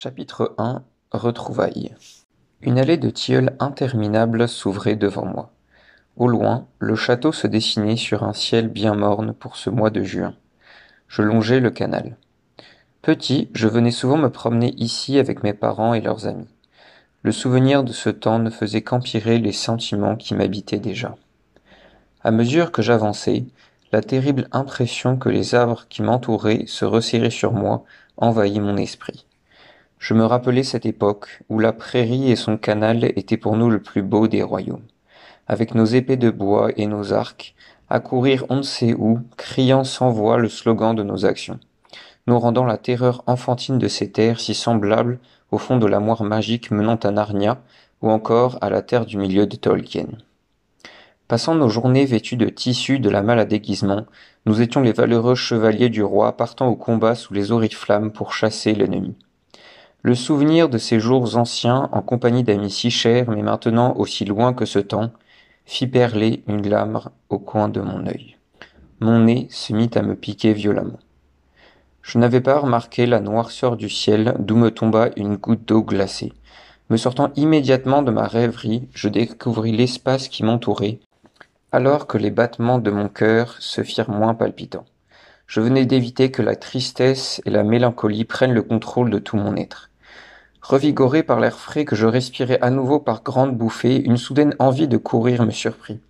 Chapitre 1 Retrouvailles. Une allée de tilleuls interminable s'ouvrait devant moi. Au loin, le château se dessinait sur un ciel bien morne pour ce mois de juin. Je longeais le canal. Petit, je venais souvent me promener ici avec mes parents et leurs amis. Le souvenir de ce temps ne faisait qu'empirer les sentiments qui m'habitaient déjà. À mesure que j'avançais, la terrible impression que les arbres qui m'entouraient se resserraient sur moi envahit mon esprit. Je me rappelais cette époque où la prairie et son canal étaient pour nous le plus beau des royaumes. Avec nos épées de bois et nos arcs, à courir on ne sait où, criant sans voix le slogan de nos actions, nous rendant la terreur enfantine de ces terres si semblables au fond de la moire magique menant à Narnia ou encore à la terre du milieu de Tolkien. Passant nos journées vêtus de tissus de la malle à déguisement, nous étions les valeureux chevaliers du roi partant au combat sous les oriflammes pour chasser l'ennemi. Le souvenir de ces jours anciens en compagnie d'amis si chers mais maintenant aussi loin que ce temps, fit perler une lame au coin de mon œil. Mon nez se mit à me piquer violemment. Je n'avais pas remarqué la noirceur du ciel d'où me tomba une goutte d'eau glacée. Me sortant immédiatement de ma rêverie, je découvris l'espace qui m'entourait, alors que les battements de mon cœur se firent moins palpitants. Je venais d'éviter que la tristesse et la mélancolie prennent le contrôle de tout mon être. Revigoré par l'air frais que je respirais à nouveau par grandes bouffées, une soudaine envie de courir me surprit.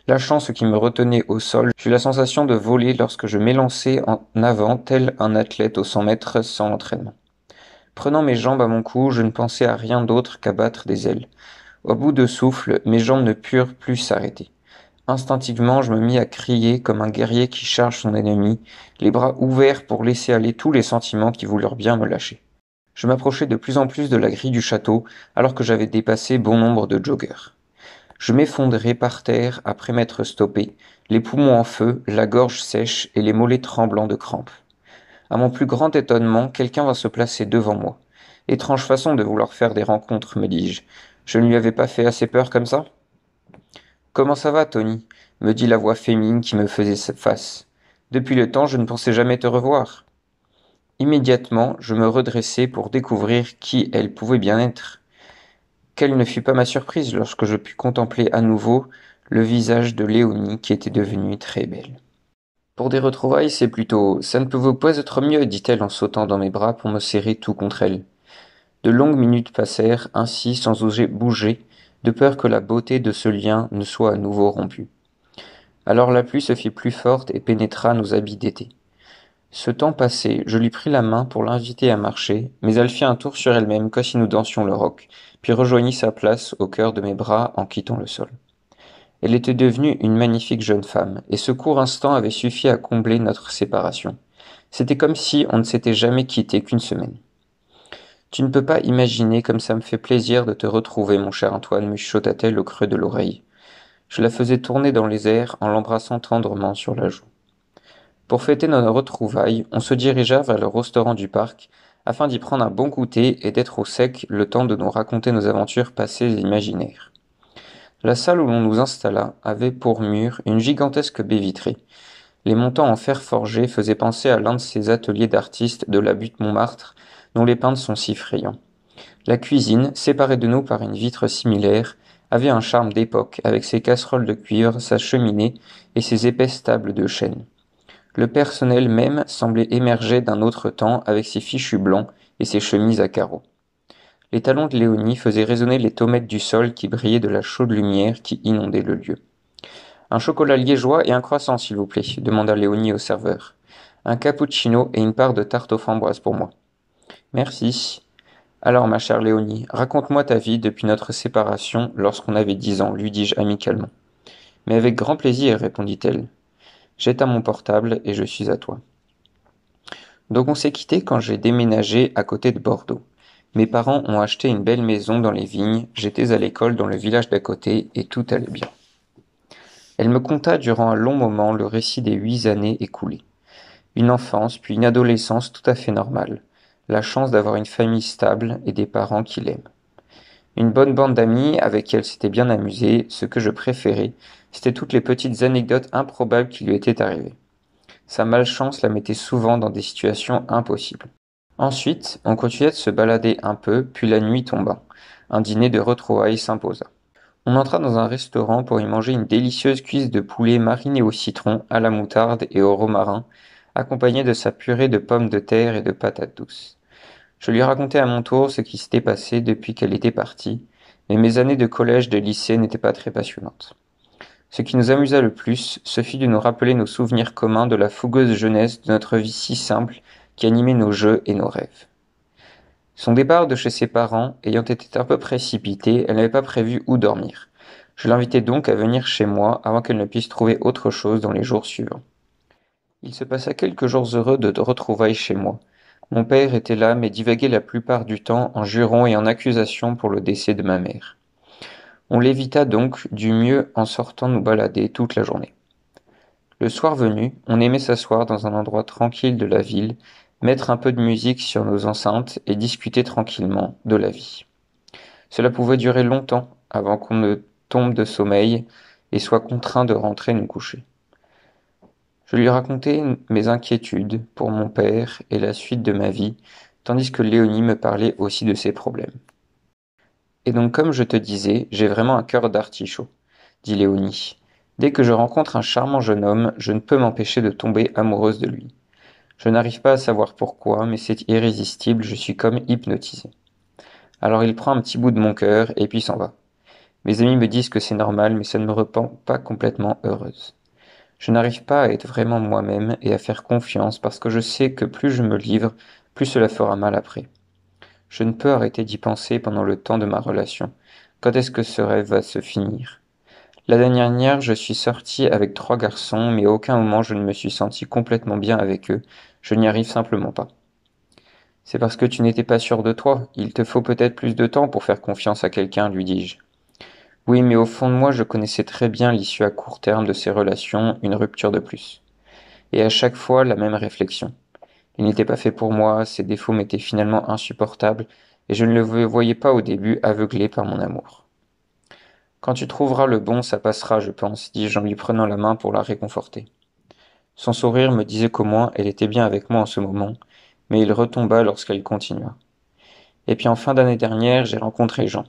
Lâchant ce qui me retenait au sol, j'eus la sensation de voler lorsque je m'élançai en avant tel un athlète aux 100 mètres sans entraînement. Prenant mes jambes à mon cou, je ne pensais à rien d'autre qu'à battre des ailes. Au bout de souffle, mes jambes ne purent plus s'arrêter. Instinctivement, je me mis à crier comme un guerrier qui charge son ennemi, les bras ouverts pour laisser aller tous les sentiments qui voulurent bien me lâcher. Je m'approchais de plus en plus de la grille du château, alors que j'avais dépassé bon nombre de joggers. Je m'effondrais par terre après m'être stoppé, les poumons en feu, la gorge sèche et les mollets tremblants de crampes. À mon plus grand étonnement, quelqu'un va se placer devant moi. Étrange façon de vouloir faire des rencontres, me dis-je. Je ne lui avais pas fait assez peur comme ça? Comment ça va, Tony? Me dit la voix féminine qui me faisait face. Depuis le temps, je ne pensais jamais te revoir. Immédiatement, je me redressai pour découvrir qui elle pouvait bien être. Quelle ne fut pas ma surprise lorsque je pus contempler à nouveau le visage de Léonie qui était devenue très belle. Pour des retrouvailles, c'est plutôt « ça ne peut pas être mieux », dit-elle en sautant dans mes bras pour me serrer tout contre elle. De longues minutes passèrent ainsi sans oser bouger, de peur que la beauté de ce lien ne soit à nouveau rompue. Alors la pluie se fit plus forte et pénétra nos habits d'été. Ce temps passé, je lui pris la main pour l'inviter à marcher, mais elle fit un tour sur elle-même comme si nous dansions le rock, puis rejoignit sa place au cœur de mes bras en quittant le sol. Elle était devenue une magnifique jeune femme, et ce court instant avait suffi à combler notre séparation. C'était comme si on ne s'était jamais quitté qu'une semaine. Tu ne peux pas imaginer comme ça me fait plaisir de te retrouver, mon cher Antoine, me chuchota-t-elle au creux de l'oreille. Je la faisais tourner dans les airs en l'embrassant tendrement sur la joue. Pour fêter nos retrouvailles, on se dirigea vers le restaurant du parc, afin d'y prendre un bon goûter et d'être au sec le temps de nous raconter nos aventures passées et imaginaires. La salle où l'on nous installa avait pour mur une gigantesque baie vitrée. Les montants en fer forgé faisaient penser à l'un de ces ateliers d'artistes de la butte Montmartre, dont les peintres sont si frayants. La cuisine, séparée de nous par une vitre similaire, avait un charme d'époque, avec ses casseroles de cuivre, sa cheminée et ses épaisses tables de chêne. Le personnel même semblait émerger d'un autre temps avec ses fichus blancs et ses chemises à carreaux. Les talons de Léonie faisaient résonner les tommettes du sol qui brillaient de la chaude lumière qui inondait le lieu. « Un chocolat liégeois et un croissant, s'il vous plaît, » demanda Léonie au serveur. « Un cappuccino et une part de tarte aux framboises pour moi. »« Merci. »« Alors, ma chère Léonie, raconte-moi ta vie depuis notre séparation lorsqu'on avait 10 ans, lui dis-je amicalement. »« Mais avec grand plaisir, répondit-elle. » J'éteins mon portable et je suis à toi. Donc on s'est quitté quand j'ai déménagé à côté de Bordeaux. Mes parents ont acheté une belle maison dans les vignes, j'étais à l'école dans le village d'à côté et tout allait bien. Elle me conta durant un long moment le récit des 8 années écoulées. Une enfance puis une adolescence tout à fait normale. La chance d'avoir une famille stable et des parents qui l'aiment. Une bonne bande d'amis avec qui elle s'était bien amusée, ce que je préférais, c'était toutes les petites anecdotes improbables qui lui étaient arrivées. Sa malchance la mettait souvent dans des situations impossibles. Ensuite, on continuait de se balader un peu, puis la nuit tomba. Un dîner de retrouvailles s'imposa. On entra dans un restaurant pour y manger une délicieuse cuisse de poulet marinée au citron, à la moutarde et au romarin, accompagnée de sa purée de pommes de terre et de patates douces. Je lui racontai à mon tour ce qui s'était passé depuis qu'elle était partie, mais mes années de collège et de lycée n'étaient pas très passionnantes. Ce qui nous amusa le plus, ce fut de nous rappeler nos souvenirs communs de la fougueuse jeunesse de notre vie si simple qui animait nos jeux et nos rêves. Son départ de chez ses parents ayant été un peu précipité, elle n'avait pas prévu où dormir. Je l'invitai donc à venir chez moi avant qu'elle ne puisse trouver autre chose dans les jours suivants. Il se passa quelques jours heureux de retrouvailles chez moi. Mon père était là, mais divaguait la plupart du temps en jurons et en accusations pour le décès de ma mère. On l'évita donc du mieux en sortant nous balader toute la journée. Le soir venu, on aimait s'asseoir dans un endroit tranquille de la ville, mettre un peu de musique sur nos enceintes et discuter tranquillement de la vie. Cela pouvait durer longtemps avant qu'on ne tombe de sommeil et soit contraint de rentrer nous coucher. Je lui racontais mes inquiétudes pour mon père et la suite de ma vie, tandis que Léonie me parlait aussi de ses problèmes. Et donc, comme je te disais, j'ai vraiment un cœur d'artichaut, dit Léonie. Dès que je rencontre un charmant jeune homme, je ne peux m'empêcher de tomber amoureuse de lui. Je n'arrive pas à savoir pourquoi, mais c'est irrésistible, je suis comme hypnotisée. Alors il prend un petit bout de mon cœur et puis s'en va. Mes amis me disent que c'est normal, mais ça ne me rend pas complètement heureuse. Je n'arrive pas à être vraiment moi-même et à faire confiance parce que je sais que plus je me livre, plus cela fera mal après. Je ne peux arrêter d'y penser pendant le temps de ma relation. Quand est-ce que ce rêve va se finir? La dernière, je suis sortie avec 3 garçons, mais à aucun moment je ne me suis senti complètement bien avec eux. Je n'y arrive simplement pas. C'est parce que tu n'étais pas sûr de toi. Il te faut peut-être plus de temps pour faire confiance à quelqu'un, lui dis-je. Oui, mais au fond de moi, je connaissais très bien l'issue à court terme de ces relations, une rupture de plus. Et à chaque fois, la même réflexion. Il n'était pas fait pour moi, ses défauts m'étaient finalement insupportables, et je ne le voyais pas au début, aveuglé par mon amour. Quand tu trouveras le bon, ça passera, je pense, dis-je en lui prenant la main pour la réconforter. Son sourire me disait qu'au moins elle était bien avec moi en ce moment, mais il retomba lorsqu'elle continua. Et puis en fin d'année dernière, j'ai rencontré Jean.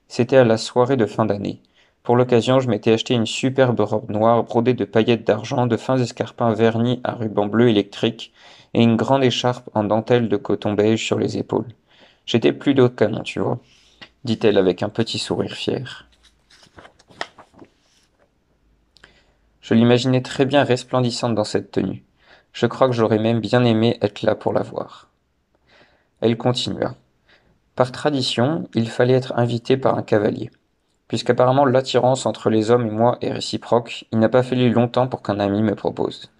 C'était à la soirée de fin d'année. Pour l'occasion, je m'étais acheté une superbe robe noire brodée de paillettes d'argent, de fins escarpins vernis à ruban bleu électrique et une grande écharpe en dentelle de coton beige sur les épaules. J'étais plus d'eau de canon, tu vois, dit-elle avec un petit sourire fier. Je l'imaginais très bien resplendissante dans cette tenue. Je crois que j'aurais même bien aimé être là pour la voir. Elle continua. Par tradition, il fallait être invité par un cavalier. Puisqu'apparemment l'attirance entre les hommes et moi est réciproque, il n'a pas fallu longtemps pour qu'un ami me propose.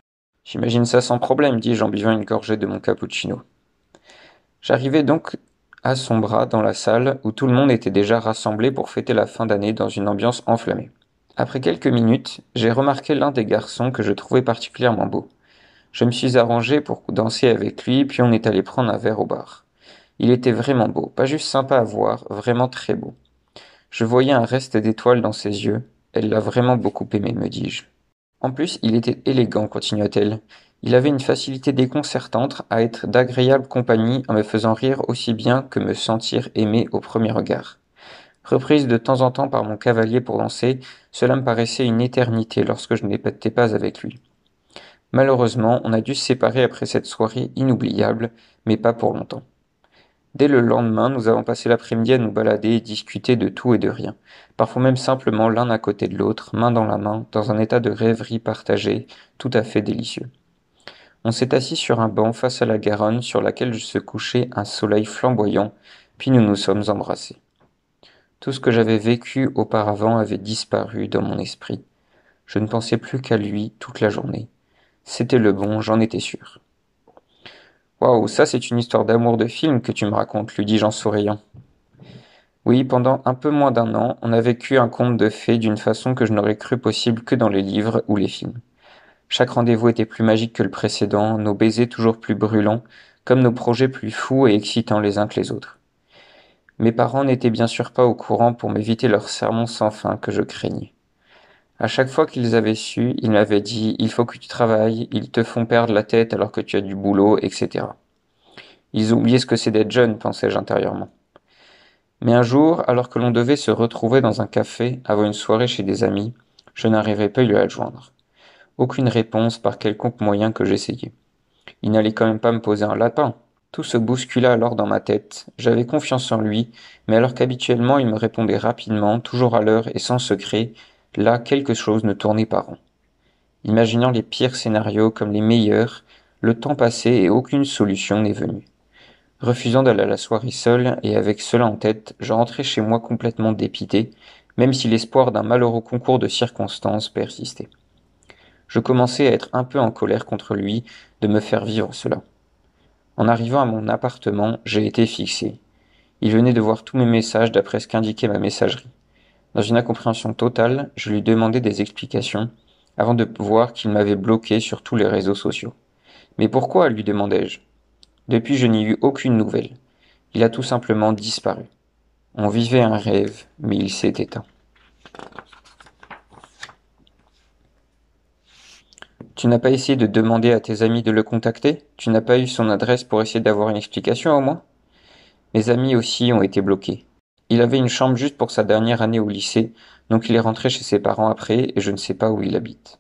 J'imagine ça sans problème, dis-je en buvant une gorgée de mon cappuccino. J'arrivai donc à son bras dans la salle où tout le monde était déjà rassemblé pour fêter la fin d'année dans une ambiance enflammée. Après quelques minutes, j'ai remarqué l'un des garçons que je trouvais particulièrement beau. Je me suis arrangé pour danser avec lui, puis on est allé prendre un verre au bar. Il était vraiment beau, pas juste sympa à voir, vraiment très beau. Je voyais un reste d'étoiles dans ses yeux. Elle l'a vraiment beaucoup aimé, me dis-je. En plus, il était élégant, continua-t-elle. Il avait une facilité déconcertante à être d'agréable compagnie en me faisant rire aussi bien que me sentir aimé au premier regard. Reprise de temps en temps par mon cavalier pour danser, cela me paraissait une éternité lorsque je n'étais pas avec lui. Malheureusement, on a dû se séparer après cette soirée inoubliable, mais pas pour longtemps. Dès le lendemain, nous avons passé l'après-midi à nous balader et discuter de tout et de rien, parfois même simplement l'un à côté de l'autre, main dans la main, dans un état de rêverie partagée, tout à fait délicieux. On s'est assis sur un banc face à la Garonne sur laquelle se couchait un soleil flamboyant, puis nous nous sommes embrassés. Tout ce que j'avais vécu auparavant avait disparu dans mon esprit. Je ne pensais plus qu'à lui toute la journée. C'était le bon, j'en étais sûr. Waouh, ça c'est une histoire d'amour de film que tu me racontes, lui dis-je en souriant. Oui, pendant un peu moins d'un an, on a vécu un conte de fées d'une façon que je n'aurais cru possible que dans les livres ou les films. Chaque rendez-vous était plus magique que le précédent, nos baisers toujours plus brûlants, comme nos projets plus fous et excitants les uns que les autres. Mes parents n'étaient bien sûr pas au courant pour m'éviter leurs sermons sans fin que je craignais. À chaque fois qu'ils avaient su, ils m'avaient dit « il faut que tu travailles, ils te font perdre la tête alors que tu as du boulot, etc. » Ils ont oublié ce que c'est d'être jeune, pensais-je intérieurement. Mais un jour, alors que l'on devait se retrouver dans un café avant une soirée chez des amis, je n'arrivais pas à lui joindre. Aucune réponse par quelconque moyen que j'essayais. Il n'allait quand même pas me poser un lapin. Tout se bouscula alors dans ma tête. J'avais confiance en lui, mais alors qu'habituellement il me répondait rapidement, toujours à l'heure et sans secret, là quelque chose ne tournait pas rond. Imaginant les pires scénarios comme les meilleurs, le temps passait et aucune solution n'est venue. Refusant d'aller à la soirée seul et avec cela en tête, je rentrais chez moi complètement dépité, même si l'espoir d'un malheureux concours de circonstances persistait. Je commençais à être un peu en colère contre lui de me faire vivre cela. En arrivant à mon appartement, j'ai été fixé. Il venait de voir tous mes messages d'après ce qu'indiquait ma messagerie. Dans une incompréhension totale, je lui demandai des explications, avant de voir qu'il m'avait bloqué sur tous les réseaux sociaux. Mais pourquoi, lui demandai-je. Depuis, je n'ai eu aucune nouvelle. Il a tout simplement disparu. On vivait un rêve, mais il s'est éteint. Tu n'as pas essayé de demander à tes amis de le contacter? Tu n'as pas eu son adresse pour essayer d'avoir une explication au moins? Mes amis aussi ont été bloqués. Il avait une chambre juste pour sa dernière année au lycée, donc il est rentré chez ses parents après et je ne sais pas où il habite.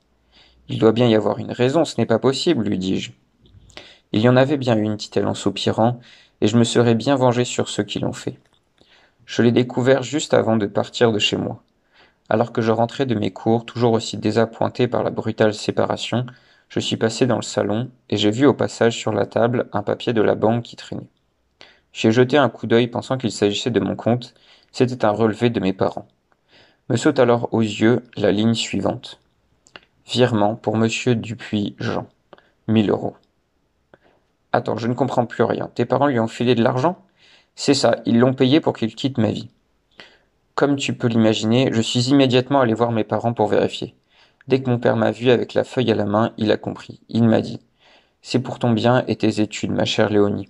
Il doit bien y avoir une raison, ce n'est pas possible, lui dis-je. Il y en avait bien une, dit-elle en soupirant, et je me serais bien vengé sur ceux qui l'ont fait. Je l'ai découvert juste avant de partir de chez moi. Alors que je rentrais de mes cours, toujours aussi désappointé par la brutale séparation, je suis passé dans le salon et j'ai vu au passage sur la table un papier de la banque qui traînait. J'y ai jeté un coup d'œil pensant qu'il s'agissait de mon compte. C'était un relevé de mes parents. Me saute alors aux yeux la ligne suivante. Virement pour Monsieur Dupuis-Jean. 1 000 euros. Attends, je ne comprends plus rien. Tes parents lui ont filé de l'argent? C'est ça, ils l'ont payé pour qu'il quitte ma vie. Comme tu peux l'imaginer, je suis immédiatement allé voir mes parents pour vérifier. Dès que mon père m'a vu avec la feuille à la main, il a compris. Il m'a dit: C'est pour ton bien et tes études, ma chère Léonie.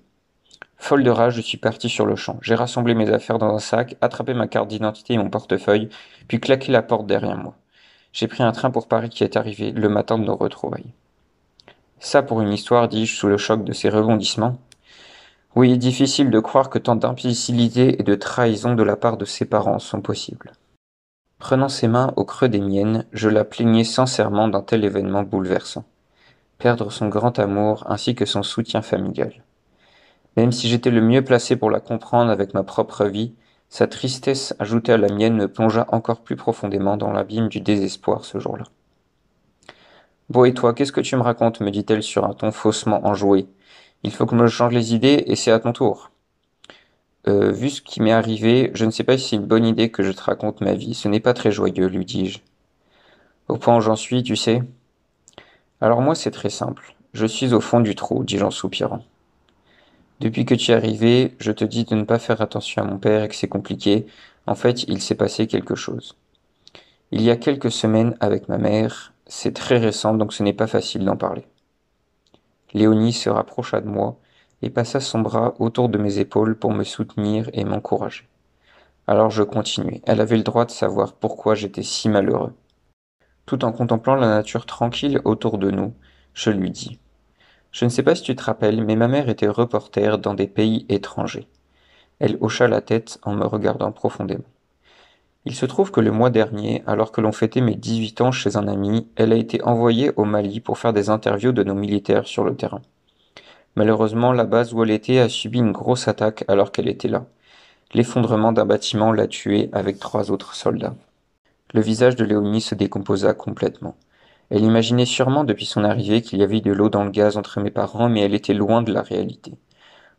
Folle de rage, je suis parti sur le champ. J'ai rassemblé mes affaires dans un sac, attrapé ma carte d'identité et mon portefeuille, puis claqué la porte derrière moi. J'ai pris un train pour Paris qui est arrivé le matin de nos retrouvailles. Ça pour une histoire, dis-je sous le choc de ces rebondissements. Oui, difficile de croire que tant d'imbécilité et de trahison de la part de ses parents sont possibles. Prenant ses mains au creux des miennes, je la plaignais sincèrement d'un tel événement bouleversant. Perdre son grand amour ainsi que son soutien familial. Même si j'étais le mieux placé pour la comprendre avec ma propre vie, sa tristesse ajoutée à la mienne me plongea encore plus profondément dans l'abîme du désespoir ce jour-là. Bon et toi, qu'est-ce que tu me racontes? Me dit-elle sur un ton faussement enjoué. Il faut que je me change les idées et c'est à ton tour. Vu ce qui m'est arrivé, je ne sais pas si c'est une bonne idée que je te raconte ma vie, ce n'est pas très joyeux, lui dis-je. Au point où j'en suis, tu sais. Alors moi c'est très simple. Je suis au fond du trou, dis-je en soupirant. Depuis que tu es arrivé, je te dis de ne pas faire attention à mon père et que c'est compliqué. En fait, il s'est passé quelque chose. Il y a quelques semaines avec ma mère, c'est très récent donc ce n'est pas facile d'en parler. Léonie se rapprocha de moi et passa son bras autour de mes épaules pour me soutenir et m'encourager. Alors je continuai. Elle avait le droit de savoir pourquoi j'étais si malheureux. Tout en contemplant la nature tranquille autour de nous, je lui dis: Je ne sais pas si tu te rappelles, mais ma mère était reporter dans des pays étrangers. Elle hocha la tête en me regardant profondément. Il se trouve que le mois dernier, alors que l'on fêtait mes 18 ans chez un ami, elle a été envoyée au Mali pour faire des interviews de nos militaires sur le terrain. Malheureusement, la base où elle était a subi une grosse attaque alors qu'elle était là. L'effondrement d'un bâtiment l'a tuée avec 3 autres soldats. Le visage de Léonie se décomposa complètement. Elle imaginait sûrement depuis son arrivée qu'il y avait de l'eau dans le gaz entre mes parents, mais elle était loin de la réalité.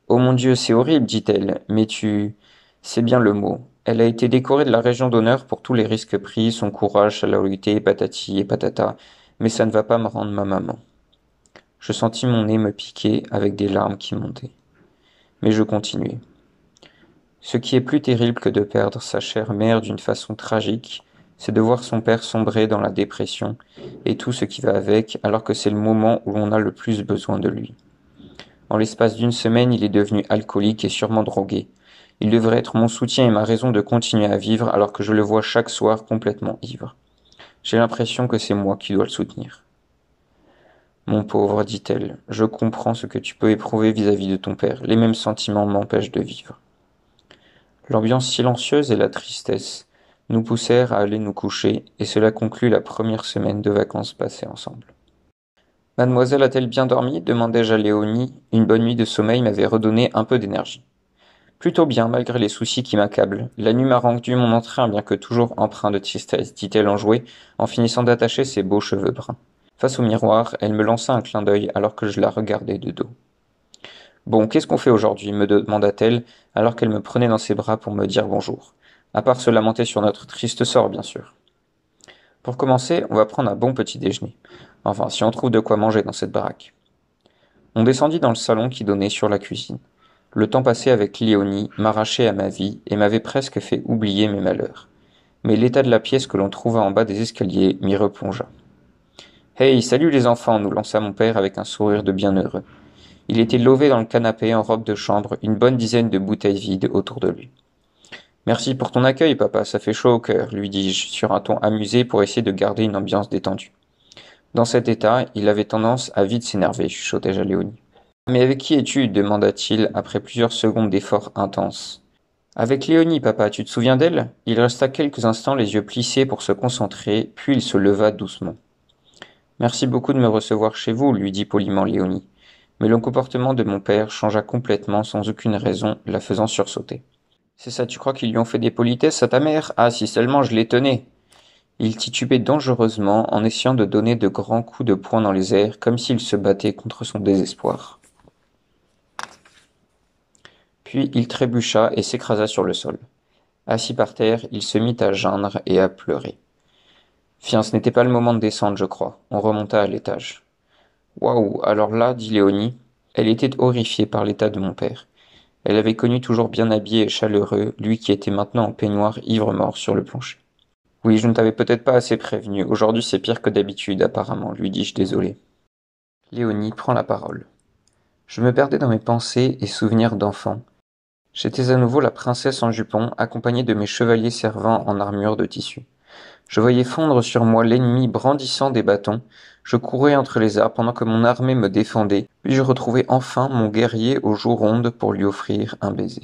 Oh mon Dieu, c'est horrible, dit-elle, mais tu... C'est bien le mot. Elle a été décorée de la Légion d'honneur pour tous les risques pris, son courage, sa loyauté, patati et patata, mais ça ne va pas me rendre ma maman. Je sentis mon nez me piquer avec des larmes qui montaient. Mais je continuai. Ce qui est plus terrible que de perdre sa chère mère d'une façon tragique, c'est de voir son père sombrer dans la dépression et tout ce qui va avec, alors que c'est le moment où l'on a le plus besoin de lui. En l'espace d'une semaine, il est devenu alcoolique et sûrement drogué. Il devrait être mon soutien et ma raison de continuer à vivre alors que je le vois chaque soir complètement ivre. J'ai l'impression que c'est moi qui dois le soutenir. Mon pauvre, dit-elle, je comprends ce que tu peux éprouver vis-à-vis de ton père. Les mêmes sentiments m'empêchent de vivre. L'ambiance silencieuse et la tristesse nous poussèrent à aller nous coucher, et cela conclut la première semaine de vacances passées ensemble. Mademoiselle a-t-elle bien dormi demandai-je à Léonie. Une bonne nuit de sommeil m'avait redonné un peu d'énergie. Plutôt bien, malgré les soucis qui m'accablent. La nuit m'a rendu mon entrain, bien que toujours empreint de tristesse, dit-elle enjouée, en finissant d'attacher ses beaux cheveux bruns. Face au miroir, elle me lança un clin d'œil alors que je la regardais de dos. Bon, qu'est-ce qu'on fait aujourd'hui me demanda-t-elle, alors qu'elle me prenait dans ses bras pour me dire bonjour. À part se lamenter sur notre triste sort, bien sûr. Pour commencer, on va prendre un bon petit déjeuner. Enfin, si on trouve de quoi manger dans cette baraque. On descendit dans le salon qui donnait sur la cuisine. Le temps passé avec Léonie m'arrachait à ma vie et m'avait presque fait oublier mes malheurs. Mais l'état de la pièce que l'on trouva en bas des escaliers m'y replongea. Hey, salut les enfants, nous lança mon père avec un sourire de bienheureux. Il était lové dans le canapé en robe de chambre, une bonne dizaine de bouteilles vides autour de lui. Merci pour ton accueil, papa, ça fait chaud au cœur, lui dis-je, sur un ton amusé pour essayer de garder une ambiance détendue. Dans cet état, il avait tendance à vite s'énerver, chuchotai-je à Léonie. Mais avec qui es-tu demanda-t-il après plusieurs secondes d'efforts intenses. Avec Léonie, papa, tu te souviens d'elle? Il resta quelques instants les yeux plissés pour se concentrer, puis il se leva doucement. Merci beaucoup de me recevoir chez vous, lui dit poliment Léonie. Mais le comportement de mon père changea complètement sans aucune raison, la faisant sursauter. C'est ça, tu crois qu'ils lui ont fait des politesses à ta mère? Ah, si seulement je les tenais. Il titubait dangereusement en essayant de donner de grands coups de poing dans les airs, comme s'il se battait contre son désespoir. Puis il trébucha et s'écrasa sur le sol. Assis par terre, il se mit à geindre et à pleurer. Fiens, ce n'était pas le moment de descendre, je crois. On remonta à l'étage. Waouh, alors là, dit Léonie, elle était horrifiée par l'état de mon père. Elle avait connu toujours bien habillé et chaleureux, lui qui était maintenant en peignoir ivre-mort sur le plancher. Oui, je ne t'avais peut-être pas assez prévenu. Aujourd'hui, c'est pire que d'habitude, apparemment, lui dis-je désolé. Léonie prend la parole. Je me perdais dans mes pensées et souvenirs d'enfant. J'étais à nouveau la princesse en jupon, accompagnée de mes chevaliers servants en armure de tissu. Je voyais fondre sur moi l'ennemi brandissant des bâtons. Je courais entre les arbres pendant que mon armée me défendait, puis je retrouvais enfin mon guerrier aux joues rondes pour lui offrir un baiser.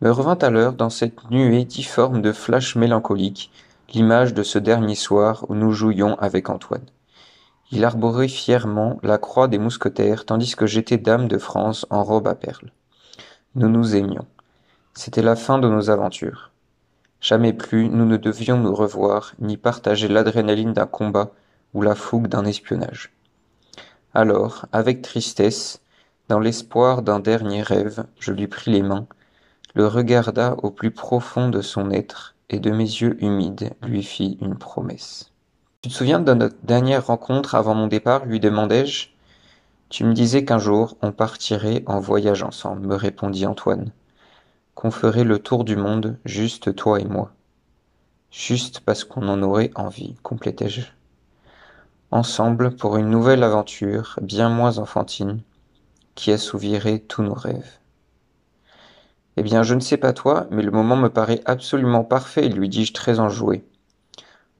Me revint à l'heure, dans cette nuée difforme de flashs mélancoliques, l'image de ce dernier soir où nous jouions avec Antoine. Il arborait fièrement la croix des mousquetaires, tandis que j'étais dame de France en robe à perles. Nous nous aimions. C'était la fin de nos aventures. Jamais plus nous ne devions nous revoir, ni partager l'adrénaline d'un combat ou la fougue d'un espionnage. Alors, avec tristesse, dans l'espoir d'un dernier rêve, je lui pris les mains, le regarda au plus profond de son être, et de mes yeux humides lui fis une promesse. Tu te souviens de notre dernière rencontre avant mon départ, lui demandai-je. Tu me disais qu'un jour on partirait en voyage ensemble, me répondit Antoine. Qu'on ferait le tour du monde, juste toi et moi. Juste parce qu'on en aurait envie, complétai-je. Ensemble pour une nouvelle aventure, bien moins enfantine, qui assouvirait tous nos rêves. Eh bien, je ne sais pas toi, mais le moment me paraît absolument parfait, lui dis-je très enjoué.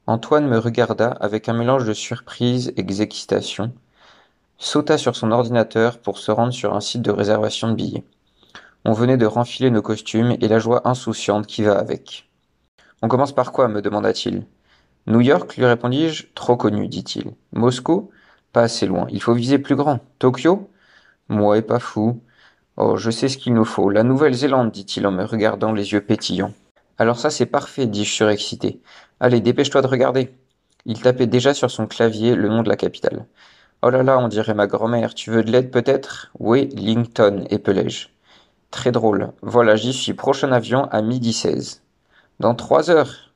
Antoine me regarda avec un mélange de surprise et d'excitation, sauta sur son ordinateur pour se rendre sur un site de réservation de billets. On venait de renfiler nos costumes et la joie insouciante qui va avec. On commence par quoi, me demanda-t-il. New York, lui répondis-je, trop connu, dit-il. Moscou? Pas assez loin, il faut viser plus grand. Tokyo? Moi, pas fou. Oh, je sais ce qu'il nous faut. La Nouvelle-Zélande, dit-il en me regardant les yeux pétillants. Alors ça, c'est parfait, dis-je surexcité. Allez, dépêche-toi de regarder. Il tapait déjà sur son clavier le nom de la capitale. Oh là là, on dirait ma grand-mère. Tu veux de l'aide peut-être? Oui, Wellington, épelai-je. Très drôle. Voilà, j'y suis. Prochain avion à 12h16. Dans 3 heures.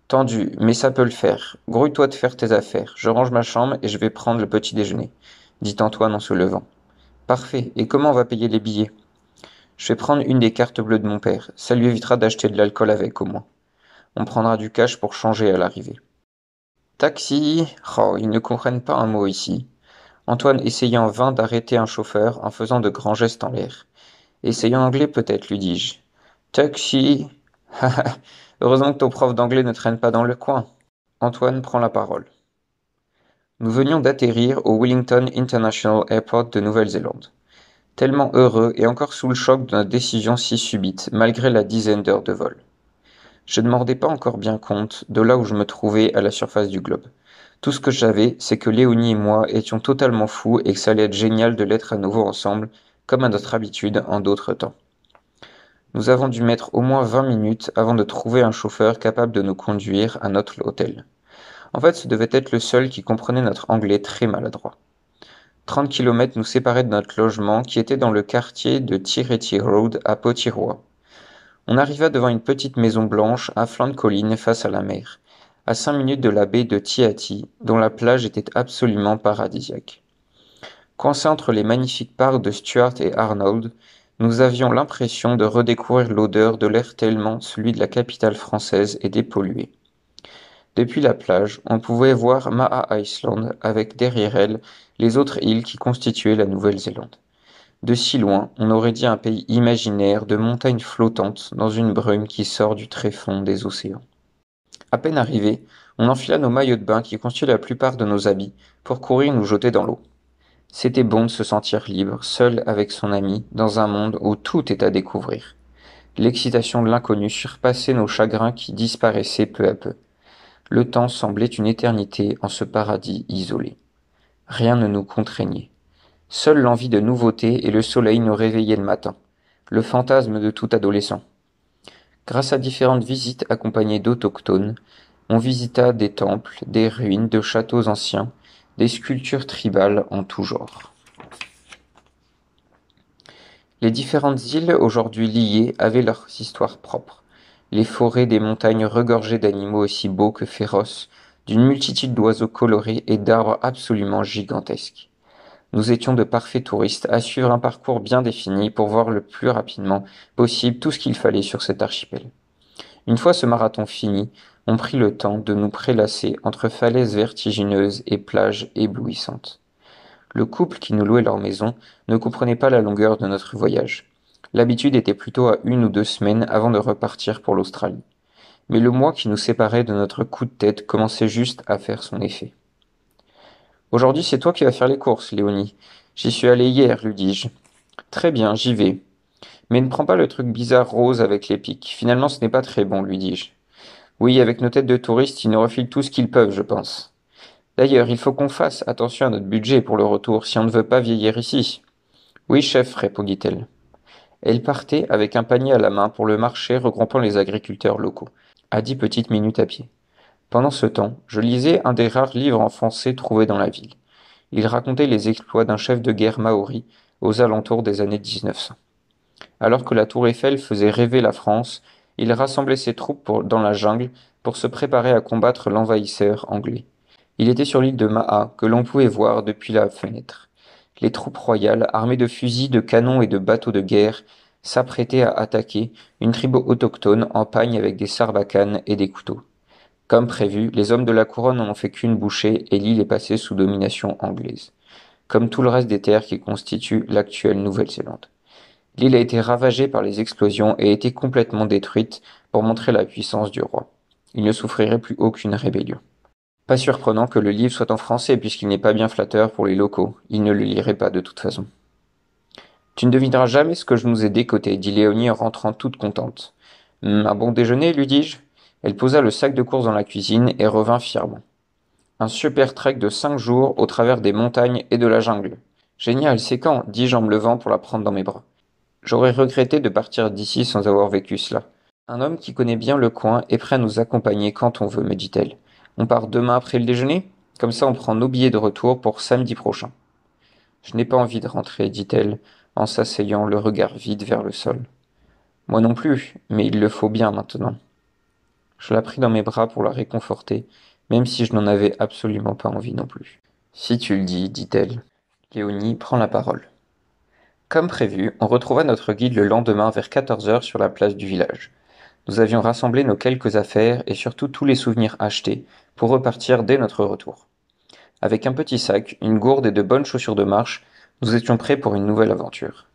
Tendu, mais ça peut le faire. Grouille-toi de faire tes affaires. Je range ma chambre et je vais prendre le petit déjeuner, dit Antoine en se levant. Parfait. Et comment on va payer les billets? Je vais prendre une des cartes bleues de mon père. Ça lui évitera d'acheter de l'alcool avec, au moins. On prendra du cash pour changer à l'arrivée. Taxi! Oh, ils ne comprennent pas un mot ici. Antoine essayait en vain d'arrêter un chauffeur en faisant de grands gestes en l'air. Essaye en anglais peut-être, lui dis-je. Taxi! Heureusement que ton prof d'anglais ne traîne pas dans le coin. Antoine prend la parole. Nous venions d'atterrir au Wellington International Airport de Nouvelle-Zélande. Tellement heureux et encore sous le choc de notre décision si subite, malgré la dizaine d'heures de vol. Je ne m'en rendais pas encore bien compte de là où je me trouvais à la surface du globe. Tout ce que je savais, c'est que Léonie et moi étions totalement fous et que ça allait être génial de l'être à nouveau ensemble, comme à notre habitude en d'autres temps. Nous avons dû mettre au moins 20 minutes avant de trouver un chauffeur capable de nous conduire à notre hôtel. En fait, ce devait être le seul qui comprenait notre anglais très maladroit. 30 kilomètres nous séparaient de notre logement qui était dans le quartier de Tireti Road à Potiroa. On arriva devant une petite maison blanche à flanc de colline face à la mer, à 5 minutes de la baie de Tiati, dont la plage était absolument paradisiaque. Coincés entre les magnifiques parcs de Stuart et Arnold, nous avions l'impression de redécouvrir l'odeur de l'air tellement celui de la capitale française est dépollué. Depuis la plage, on pouvait voir Maha Island avec derrière elle les autres îles qui constituaient la Nouvelle-Zélande. De si loin, on aurait dit un pays imaginaire de montagnes flottantes dans une brume qui sort du tréfonds des océans. À peine arrivés, on enfila nos maillots de bain qui constituaient la plupart de nos habits pour courir nous jeter dans l'eau. C'était bon de se sentir libre, seul avec son ami, dans un monde où tout est à découvrir. L'excitation de l'inconnu surpassait nos chagrins qui disparaissaient peu à peu. Le temps semblait une éternité en ce paradis isolé. Rien ne nous contraignait. Seule l'envie de nouveauté et le soleil nous réveillaient le matin, le fantasme de tout adolescent. Grâce à différentes visites accompagnées d'autochtones, on visita des temples, des ruines de châteaux anciens, des sculptures tribales en tout genre. Les différentes îles aujourd'hui liées avaient leurs histoires propres. Les forêts des montagnes regorgeaient d'animaux aussi beaux que féroces, d'une multitude d'oiseaux colorés et d'arbres absolument gigantesques. Nous étions de parfaits touristes à suivre un parcours bien défini pour voir le plus rapidement possible tout ce qu'il fallait sur cet archipel. Une fois ce marathon fini, on prit le temps de nous prélasser entre falaises vertigineuses et plages éblouissantes. Le couple qui nous louait leur maison ne comprenait pas la longueur de notre voyage. L'habitude était plutôt à 1 ou 2 semaines avant de repartir pour l'Australie. Mais le mois qui nous séparait de notre coup de tête commençait juste à faire son effet. Aujourd'hui, c'est toi qui vas faire les courses, Léonie. J'y suis allé hier, lui dis-je. Très bien, j'y vais. Mais ne prends pas le truc bizarre rose avec les pics. Finalement, ce n'est pas très bon, lui dis-je. Oui, avec nos têtes de touristes, ils nous refilent tout ce qu'ils peuvent, je pense. D'ailleurs, il faut qu'on fasse attention à notre budget pour le retour, si on ne veut pas vieillir ici. Oui, chef, répondit-elle. Elle partait avec un panier à la main pour le marché regroupant les agriculteurs locaux, à 10 petites minutes à pied. Pendant ce temps, je lisais un des rares livres en français trouvés dans la ville. Il racontait les exploits d'un chef de guerre maori aux alentours des années 1900. Alors que la tour Eiffel faisait rêver la France, il rassemblait ses troupes dans la jungle pour se préparer à combattre l'envahisseur anglais. Il était sur l'île de Maha, que l'on pouvait voir depuis la fenêtre. Les troupes royales, armées de fusils, de canons et de bateaux de guerre, s'apprêtaient à attaquer une tribu autochtone en pagne avec des sarbacanes et des couteaux. Comme prévu, les hommes de la couronne n'en ont fait qu'une bouchée et l'île est passée sous domination anglaise, comme tout le reste des terres qui constituent l'actuelle Nouvelle-Zélande. L'île a été ravagée par les explosions et a été complètement détruite pour montrer la puissance du roi. Il ne souffrirait plus aucune rébellion. Pas surprenant que le livre soit en français puisqu'il n'est pas bien flatteur pour les locaux. Ils ne le liraient pas de toute façon. Tu ne devineras jamais ce que je nous ai décoté, dit Léonie en rentrant toute contente. Un bon déjeuner, lui dis-je. Elle posa le sac de courses dans la cuisine et revint fièrement. Un super trek de 5 jours au travers des montagnes et de la jungle. Génial, c'est quand? Dis-je en me levant pour la prendre dans mes bras. J'aurais regretté de partir d'ici sans avoir vécu cela. Un homme qui connaît bien le coin est prêt à nous accompagner quand on veut, me dit-elle. On part demain après le déjeuner? Comme ça on prend nos billets de retour pour samedi prochain. Je n'ai pas envie de rentrer, dit-elle, en s'asseyant le regard vide vers le sol. Moi non plus, mais il le faut bien maintenant. Je la pris dans mes bras pour la réconforter, même si je n'en avais absolument pas envie non plus. Si tu le dis, dit-elle. Léonie prend la parole. Comme prévu, on retrouva notre guide le lendemain vers 14 heures sur la place du village. Nous avions rassemblé nos quelques affaires et surtout tous les souvenirs achetés pour repartir dès notre retour. Avec un petit sac, une gourde et de bonnes chaussures de marche, nous étions prêts pour une nouvelle aventure.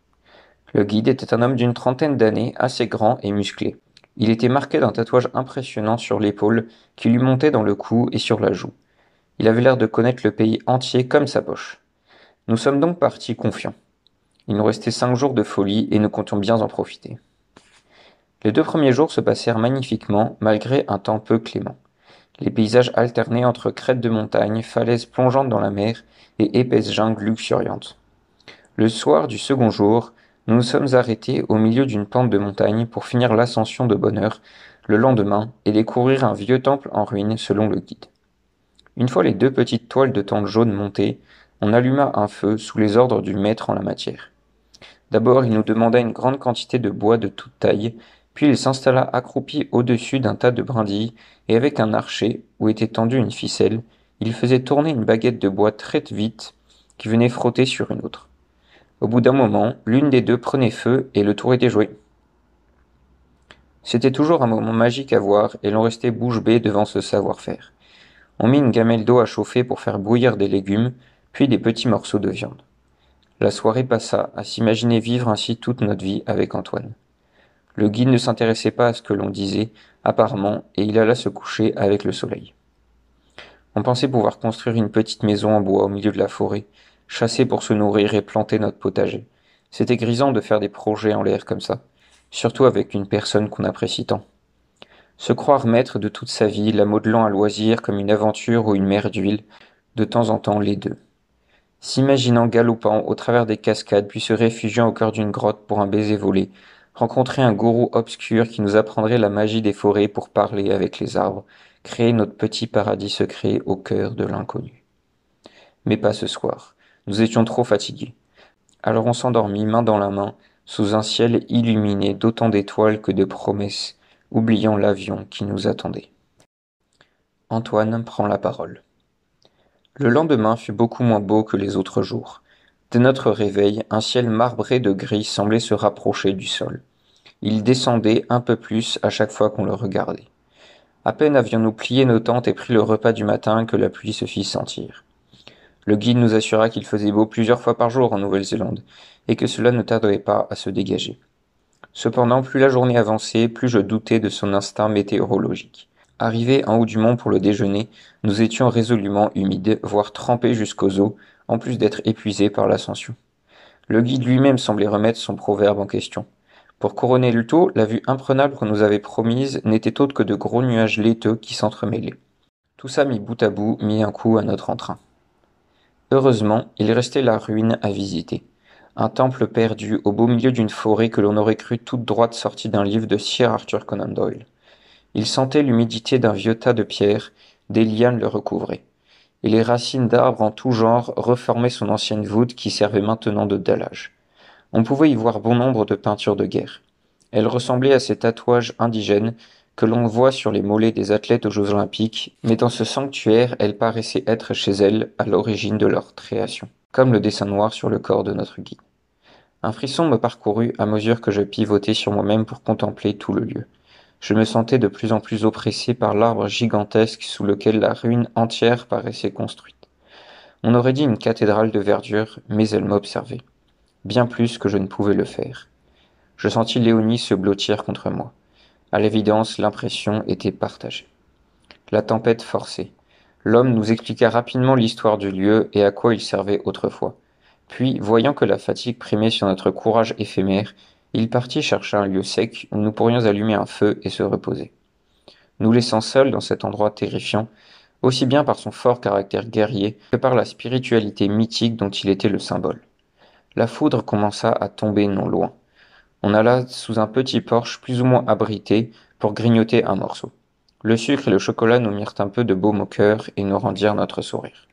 Le guide était un homme d'une trentaine d'années, assez grand et musclé. Il était marqué d'un tatouage impressionnant sur l'épaule qui lui montait dans le cou et sur la joue. Il avait l'air de connaître le pays entier comme sa poche. Nous sommes donc partis confiants. Il nous restait 5 jours de folie et nous comptions bien en profiter. Les 2 premiers jours se passèrent magnifiquement malgré un temps peu clément. Les paysages alternaient entre crêtes de montagnes, falaises plongeantes dans la mer et épaisses jungles luxuriantes. Le soir du second jour, nous nous sommes arrêtés au milieu d'une pente de montagne pour finir l'ascension de bonne heure le lendemain et découvrir un vieux temple en ruine selon le guide. Une fois les 2 petites toiles de tente jaune montées, on alluma un feu sous les ordres du maître en la matière. D'abord, il nous demanda une grande quantité de bois de toute taille, puis il s'installa accroupi au-dessus d'un tas de brindilles, et avec un archet, où était tendue une ficelle, il faisait tourner une baguette de bois très vite, qui venait frotter sur une autre. Au bout d'un moment, l'une des 2 prenait feu, et le tour était joué. C'était toujours un moment magique à voir, et l'on restait bouche bée devant ce savoir-faire. On mit une gamelle d'eau à chauffer pour faire bouillir des légumes, puis des petits morceaux de viande. La soirée passa à s'imaginer vivre ainsi toute notre vie avec Antoine. Le guide ne s'intéressait pas à ce que l'on disait, apparemment, et il alla se coucher avec le soleil. On pensait pouvoir construire une petite maison en bois au milieu de la forêt, chasser pour se nourrir et planter notre potager. C'était grisant de faire des projets en l'air comme ça, surtout avec une personne qu'on apprécie tant. Se croire maître de toute sa vie, la modelant à loisir comme une aventure ou une mer d'huile, de temps en temps les 2. S'imaginant galopant au travers des cascades puis se réfugiant au cœur d'une grotte pour un baiser volé, rencontrer un gourou obscur qui nous apprendrait la magie des forêts pour parler avec les arbres, créer notre petit paradis secret au cœur de l'inconnu. Mais pas ce soir. Nous étions trop fatigués. Alors on s'endormit main dans la main, sous un ciel illuminé d'autant d'étoiles que de promesses, oubliant l'avion qui nous attendait. Antoine prend la parole. Le lendemain fut beaucoup moins beau que les autres jours. Dès notre réveil, un ciel marbré de gris semblait se rapprocher du sol. Il descendait un peu plus à chaque fois qu'on le regardait. À peine avions-nous plié nos tentes et pris le repas du matin que la pluie se fit sentir. Le guide nous assura qu'il faisait beau plusieurs fois par jour en Nouvelle-Zélande, et que cela ne tarderait pas à se dégager. Cependant, plus la journée avançait, plus je doutais de son instinct météorologique. Arrivés en haut du mont pour le déjeuner, nous étions résolument humides, voire trempés jusqu'aux os, en plus d'être épuisés par l'ascension. Le guide lui-même semblait remettre son proverbe en question. Pour couronner le tout, la vue imprenable qu'on nous avait promise n'était autre que de gros nuages laiteux qui s'entremêlaient. Tout ça mis bout à bout mit un coup à notre entrain. Heureusement, il restait la ruine à visiter. Un temple perdu au beau milieu d'une forêt que l'on aurait cru toute droite sortie d'un livre de Sir Arthur Conan Doyle. Il sentait l'humidité d'un vieux tas de pierres, des lianes le recouvraient, et les racines d'arbres en tout genre reformaient son ancienne voûte qui servait maintenant de dallage. On pouvait y voir bon nombre de peintures de guerre. Elles ressemblaient à ces tatouages indigènes que l'on voit sur les mollets des athlètes aux Jeux Olympiques, mais dans ce sanctuaire, elles paraissaient être chez elles à l'origine de leur création, comme le dessin noir sur le corps de notre guide. Un frisson me parcourut à mesure que je pivotais sur moi-même pour contempler tout le lieu. Je me sentais de plus en plus oppressé par l'arbre gigantesque sous lequel la ruine entière paraissait construite. On aurait dit une cathédrale de verdure, mais elle m'observait. Bien plus que je ne pouvais le faire. Je sentis Léonie se blottir contre moi. À l'évidence, l'impression était partagée. La tempête forçait. L'homme nous expliqua rapidement l'histoire du lieu et à quoi il servait autrefois. Puis, voyant que la fatigue primait sur notre courage éphémère, il partit chercher un lieu sec où nous pourrions allumer un feu et se reposer. Nous laissant seuls dans cet endroit terrifiant, aussi bien par son fort caractère guerrier que par la spiritualité mythique dont il était le symbole. La foudre commença à tomber non loin. On alla sous un petit porche plus ou moins abrité pour grignoter un morceau. Le sucre et le chocolat nous mirent un peu de baume au cœur et nous rendirent notre sourire.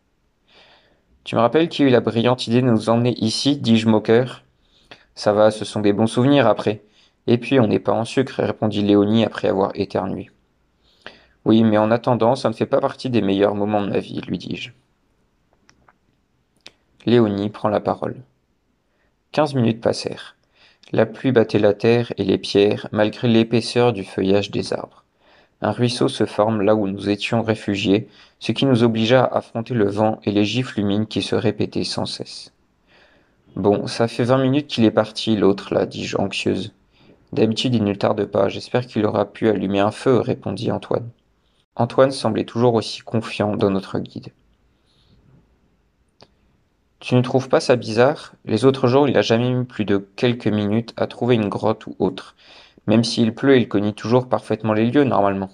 « Tu me rappelles qui eut la brillante idée de nous emmener ici ?» dis-je moqueur. « Ça va, ce sont des bons souvenirs après. Et puis on n'est pas en sucre, » répondit Léonie après avoir éternué. « Oui, mais en attendant, ça ne fait pas partie des meilleurs moments de ma vie, » lui dis-je. Léonie prend la parole. 15 minutes passèrent. La pluie battait la terre et les pierres, malgré l'épaisseur du feuillage des arbres. Un ruisseau se forme là où nous étions réfugiés, ce qui nous obligea à affronter le vent et les gifles humides qui se répétaient sans cesse. « Bon, ça fait 20 minutes qu'il est parti, l'autre, là, dis-je anxieuse. D'habitude, il ne tarde pas, j'espère qu'il aura pu allumer un feu, répondit Antoine. Antoine semblait toujours aussi confiant dans notre guide. Tu ne trouves pas ça bizarre? Les autres jours, il a jamais mis plus de quelques minutes à trouver une grotte ou autre. Même s'il pleut, il connaît toujours parfaitement les lieux, normalement.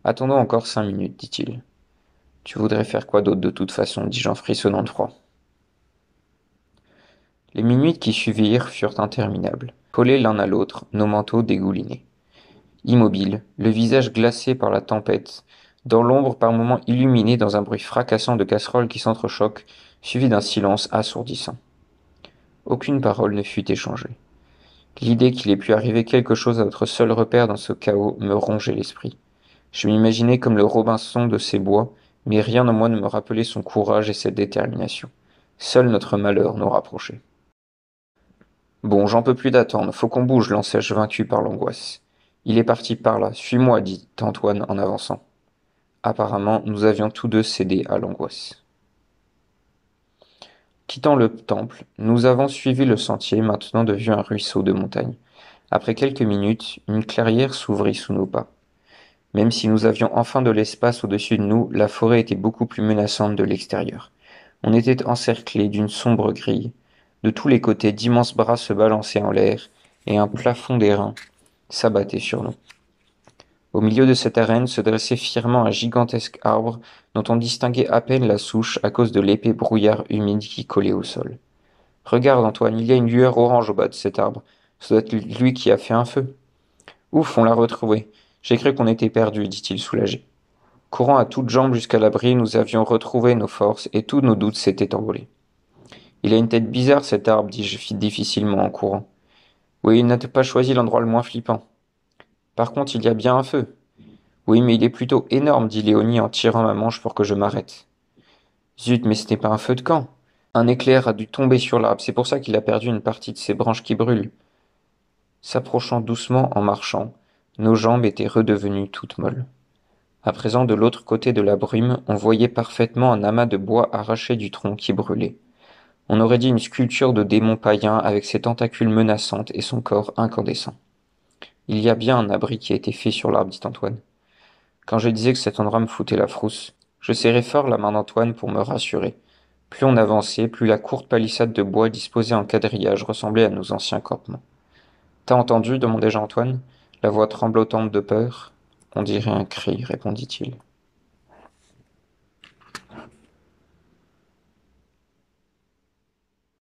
Attendons encore 5 minutes, dit-il. Tu voudrais faire quoi d'autre de toute façon, dis-je en frissonnant de froid. Les minutes qui suivirent furent interminables, collés l'un à l'autre, nos manteaux dégoulinés. Immobiles, le visage glacé par la tempête, dans l'ombre par moments illuminée dans un bruit fracassant de casseroles qui s'entrechoquent, suivi d'un silence assourdissant. Aucune parole ne fut échangée. L'idée qu'il ait pu arriver quelque chose à notre seul repère dans ce chaos me rongeait l'esprit. Je m'imaginais comme le Robinson de ces bois, mais rien en moi ne me rappelait son courage et cette détermination. Seul notre malheur nous rapprochait. Bon, j'en peux plus d'attendre, faut qu'on bouge, lançai-je vaincu par l'angoisse. Il est parti par là, suis-moi, dit Antoine en avançant. Apparemment, nous avions tous deux cédé à l'angoisse. Quittant le temple, nous avons suivi le sentier, maintenant devenu un ruisseau de montagne. Après quelques minutes, une clairière s'ouvrit sous nos pas. Même si nous avions enfin de l'espace au-dessus de nous, la forêt était beaucoup plus menaçante de l'extérieur. On était encerclés d'une sombre grille. De tous les côtés, d'immenses bras se balançaient en l'air, et un plafond d'airain s'abattait sur nous. Au milieu de cette arène se dressait fièrement un gigantesque arbre dont on distinguait à peine la souche à cause de l'épais brouillard humide qui collait au sol. Regarde, Antoine, il y a une lueur orange au bas de cet arbre. Ce doit être lui qui a fait un feu. Ouf, on l'a retrouvé. J'ai cru qu'on était perdus, dit-il soulagé. Courant à toutes jambes jusqu'à l'abri, nous avions retrouvé nos forces et tous nos doutes s'étaient envolés. Il a une tête bizarre cet arbre, dis-je difficilement en courant. Oui, il n'a pas choisi l'endroit le moins flippant. Par contre, il y a bien un feu. Oui, mais il est plutôt énorme, dit Léonie en tirant ma manche pour que je m'arrête. Zut, mais ce n'est pas un feu de camp. Un éclair a dû tomber sur l'arbre, c'est pour ça qu'il a perdu une partie de ses branches qui brûlent. S'approchant doucement en marchant, nos jambes étaient redevenues toutes molles. À présent, de l'autre côté de la brume, on voyait parfaitement un amas de bois arraché du tronc qui brûlait. On aurait dit une sculpture de démon païen avec ses tentacules menaçantes et son corps incandescent. Il y a bien un abri qui a été fait sur l'arbre, dit Antoine. Quand je disais que cet endroit me foutait la frousse, je serrais fort la main d'Antoine pour me rassurer. Plus on avançait, plus la courte palissade de bois disposée en quadrillage ressemblait à nos anciens campements. T'as entendu demandai-je à Antoine, la voix tremblotante de peur. On dirait un cri, répondit-il.